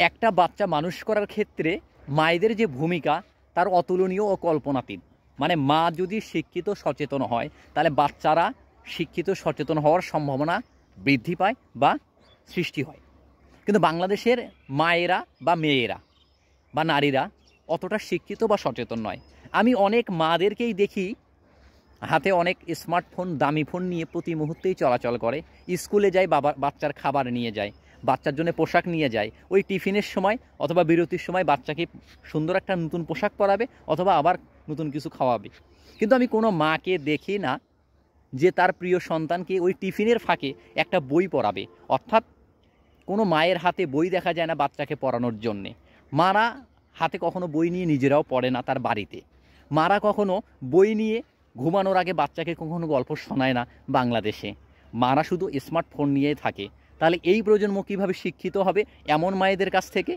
একটা বাচ্চা মানুষ করার ক্ষেত্রে মায়েদের যে ভূমিকা তার অতুলনীয় ও কল্পনাতীত। মানে মা যদি শিক্ষিত সচেতন হয় তাহলে বাচ্চারা শিক্ষিত সচেতন হওয়ার সম্ভাবনা বৃদ্ধি পায় বা সৃষ্টি হয়। কিন্তু বাংলাদেশের মায়েরা বা মেয়েরা বা নারীরা অতটা শিক্ষিত বা সচেতন নয়। আমি অনেক মাদেরকেই দেখি হাতে অনেক স্মার্টফোন, দামি ফোন নিয়ে প্রতি মুহূর্তেই চলাচল করে। স্কুলে যায়, বাচ্চার খাবার নিয়ে যায়, বাচ্চার জন্য পোশাক নিয়ে যায়, ওই টিফিনের সময় অথবা বিরতির সময় বাচ্চাকে সুন্দর একটা নতুন পোশাক পরাবে অথবা আবার নতুন কিছু খাওয়াবে। কিন্তু আমি কোনো মাকে দেখি না যে তার প্রিয় সন্তানকে ওই টিফিনের ফাঁকে একটা বই পড়াবে। অর্থাৎ কোনো মায়ের হাতে বই দেখা যায় না বাচ্চাকে পড়ানোর জন্যে। মারা হাতে কখনো বই নিয়ে নিজেরাও পড়ে না তার বাড়িতে। মারা কখনো বই নিয়ে ঘুমানোর আগে বাচ্চাকে কখনো গল্প শোনায় না বাংলাদেশে। মারা শুধু স্মার্টফোন নিয়েই থাকে। তাহলে এই প্রজন্ম কীভাবে শিক্ষিত হবে এমন মায়েদের কাছ থেকে?